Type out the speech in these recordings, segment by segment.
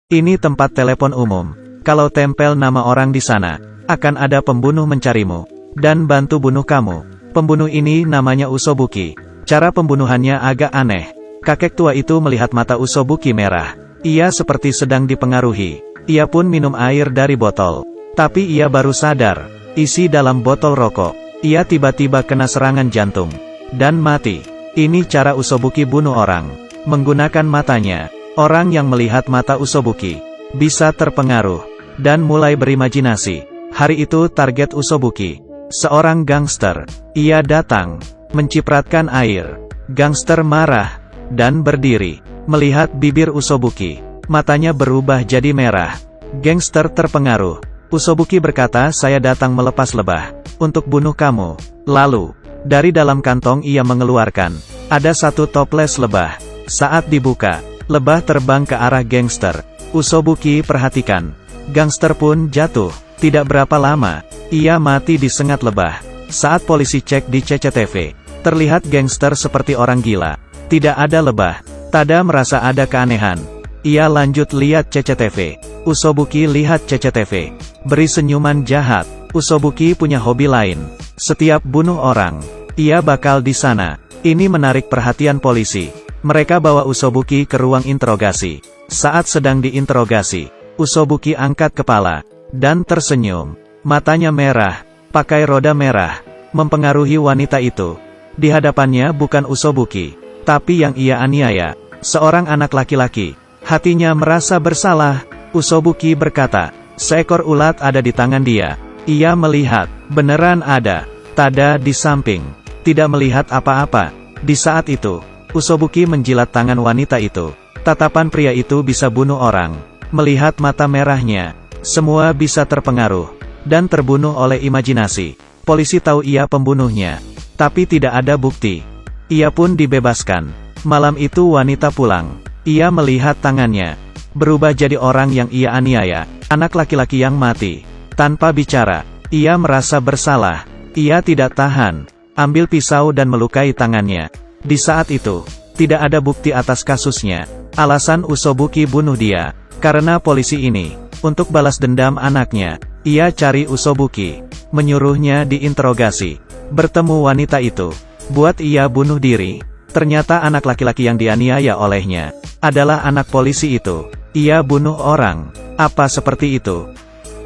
Ini tempat telepon umum. Kalau tempel nama orang di sana, akan ada pembunuh mencarimu dan bantu bunuh kamu. Pembunuh ini namanya Usobuki. Cara pembunuhannya agak aneh. Kakek tua itu melihat mata Usobuki merah. Ia seperti sedang dipengaruhi. Ia pun minum air dari botol. Tapi ia baru sadar, isi dalam botol rokok. Ia tiba-tiba kena serangan jantung dan mati. Ini cara Usobuki bunuh orang. Menggunakan matanya. Orang yang melihat mata Usobuki bisa terpengaruh dan mulai berimajinasi. Hari itu target Usobuki, seorang gangster. Ia datang, mencipratkan air. Gangster marah dan berdiri, melihat bibir Usobuki. Matanya berubah jadi merah. Gangster terpengaruh. Usobuki berkata, "Saya datang melepas lebah untuk bunuh kamu." Lalu, dari dalam kantong ia mengeluarkan, ada satu toples lebah. Saat dibuka, lebah terbang ke arah gangster. Usobuki perhatikan. Gangster pun jatuh. Tidak berapa lama, ia mati disengat lebah. Saat polisi cek di CCTV, terlihat gangster seperti orang gila. Tidak ada lebah. Tada merasa ada keanehan. Ia lanjut lihat CCTV. Usobuki lihat CCTV. Beri senyuman jahat. Usobuki punya hobi lain. Setiap bunuh orang, ia bakal di sana. Ini menarik perhatian polisi. Mereka bawa Usobuki ke ruang interogasi. Saat sedang diinterogasi, Usobuki angkat kepala dan tersenyum. Matanya merah, pakai roda merah, mempengaruhi wanita itu. Di hadapannya bukan Usobuki, tapi yang ia aniaya, seorang anak laki-laki. Hatinya merasa bersalah. Usobuki berkata, "Seekor ulat ada di tangan dia." Ia melihat, beneran ada. Tada di samping, tidak melihat apa-apa. Di saat itu, Usobuki menjilat tangan wanita itu. Tatapan pria itu bisa bunuh orang. Melihat mata merahnya, semua bisa terpengaruh dan terbunuh oleh imajinasi. Polisi tahu ia pembunuhnya, tapi tidak ada bukti. Ia pun dibebaskan. Malam itu wanita pulang. Ia melihat tangannya berubah jadi orang yang ia aniaya, anak laki-laki yang mati. Tanpa bicara, ia merasa bersalah. Ia tidak tahan, ambil pisau dan melukai tangannya. Di saat itu, tidak ada bukti atas kasusnya. Alasan Usobuki bunuh dia, karena polisi ini, untuk balas dendam anaknya. Ia cari Usobuki, menyuruhnya diinterogasi. Bertemu wanita itu, buat ia bunuh diri. Ternyata anak laki-laki yang dianiaya olehnya, adalah anak polisi itu. Ia bunuh orang. Apa seperti itu?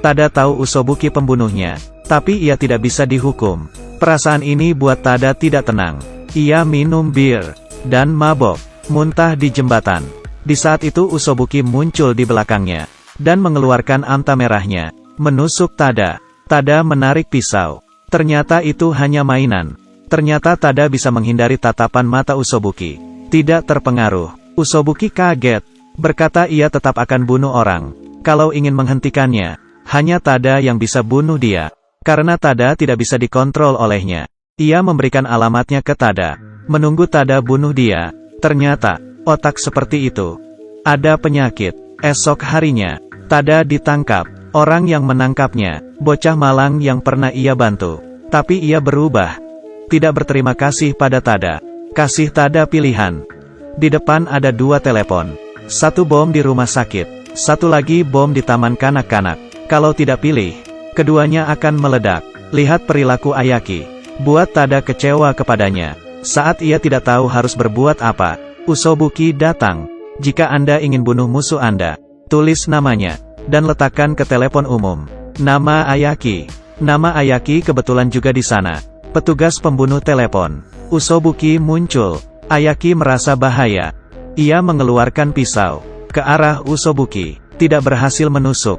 Tada tahu Usobuki pembunuhnya, tapi ia tidak bisa dihukum. Perasaan ini buat Tada tidak tenang. Ia minum bir dan mabok, muntah di jembatan. Di saat itu Usobuki muncul di belakangnya dan mengeluarkan amta merahnya, menusuk Tada. Tada menarik pisau. Ternyata itu hanya mainan. Ternyata Tada bisa menghindari tatapan mata Usobuki. Tidak terpengaruh. Usobuki kaget, berkata ia tetap akan bunuh orang. Kalau ingin menghentikannya, hanya Tada yang bisa bunuh dia. Karena Tada tidak bisa dikontrol olehnya. Ia memberikan alamatnya ke Tada, menunggu Tada bunuh dia. Ternyata, otak seperti itu ada penyakit. Esok harinya, Tada ditangkap. Orang yang menangkapnya, bocah malang yang pernah ia bantu. Tapi ia berubah. Tidak berterima kasih pada Tada. Kasih Tada pilihan. Di depan ada 2 telepon. Satu bom di rumah sakit. Satu lagi bom di taman kanak-kanak. Kalau tidak pilih, keduanya akan meledak. Lihat perilaku Ayaki. Buat Tada kecewa kepadanya. Saat ia tidak tahu harus berbuat apa, Usobuki datang. Jika Anda ingin bunuh musuh Anda, tulis namanya, dan letakkan ke telepon umum. Nama Ayaki. Nama Ayaki kebetulan juga di sana. Petugas pembunuh telepon. Usobuki muncul. Ayaki merasa bahaya. Ia mengeluarkan pisau ke arah Usobuki. Tidak berhasil menusuk.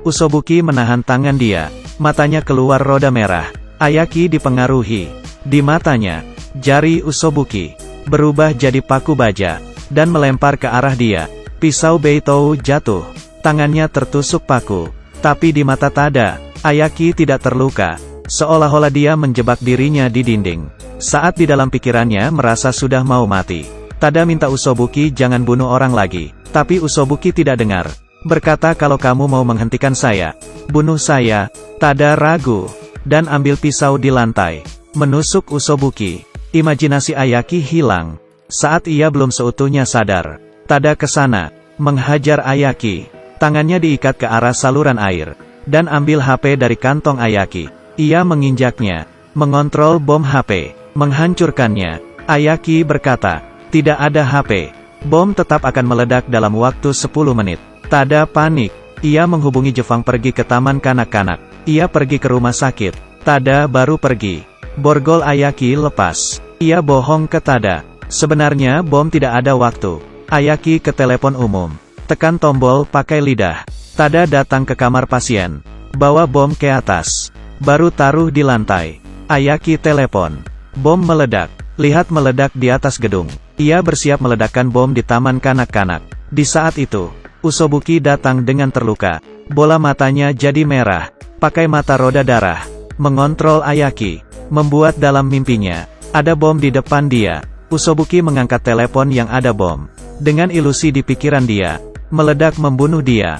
Usobuki menahan tangan dia. Matanya keluar roda merah. Ayaki dipengaruhi. Di matanya, jari Usobuki berubah jadi paku baja dan melempar ke arah dia. Pisau Beitou jatuh. Tangannya tertusuk paku. Tapi di mata Tada, Ayaki tidak terluka. Seolah-olah dia menjebak dirinya di dinding. Saat di dalam pikirannya merasa sudah mau mati, Tada minta Usobuki jangan bunuh orang lagi. Tapi Usobuki tidak dengar. Berkata, "Kalau kamu mau menghentikan saya, bunuh saya." Tada ragu dan ambil pisau di lantai, menusuk Usobuki. Imajinasi Ayaki hilang. Saat ia belum seutuhnya sadar, Tada ke sana, menghajar Ayaki. Tangannya diikat ke arah saluran air, dan ambil HP dari kantong Ayaki. Ia menginjaknya, mengontrol bom HP, menghancurkannya. Ayaki berkata, tidak ada HP. Bom tetap akan meledak dalam waktu 10 menit. Tada panik. Ia menghubungi Jefang pergi ke taman kanak-kanak. Ia pergi ke rumah sakit. Tada baru pergi. Borgol Ayaki lepas. Ia bohong ke Tada. Sebenarnya bom tidak ada waktu. Ayaki ke telepon umum. Tekan tombol pakai lidah. Tada datang ke kamar pasien. Bawa bom ke atas. Baru taruh di lantai. Ayaki telepon. Bom meledak. Lihat meledak di atas gedung. Ia bersiap meledakkan bom di taman kanak-kanak. Di saat itu, Usobuki datang dengan terluka. Bola matanya jadi merah. Pakai mata roda darah. Mengontrol Ayaki. Membuat dalam mimpinya. Ada bom di depan dia. Usobuki mengangkat telepon yang ada bom. Dengan ilusi di pikiran dia. Meledak membunuh dia.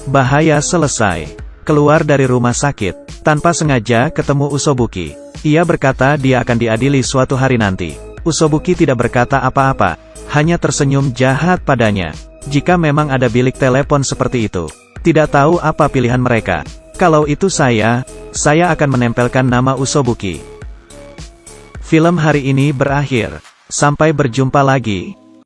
Bahaya selesai. Keluar dari rumah sakit. Tanpa sengaja ketemu Usobuki. Ia berkata dia akan diadili suatu hari nanti. Usobuki tidak berkata apa-apa. Hanya tersenyum jahat padanya. Jika memang ada bilik telepon seperti itu. Tidak tahu apa pilihan mereka. Kalau itu saya akan menempelkan nama Usobuki. Film hari ini berakhir. Sampai berjumpa lagi.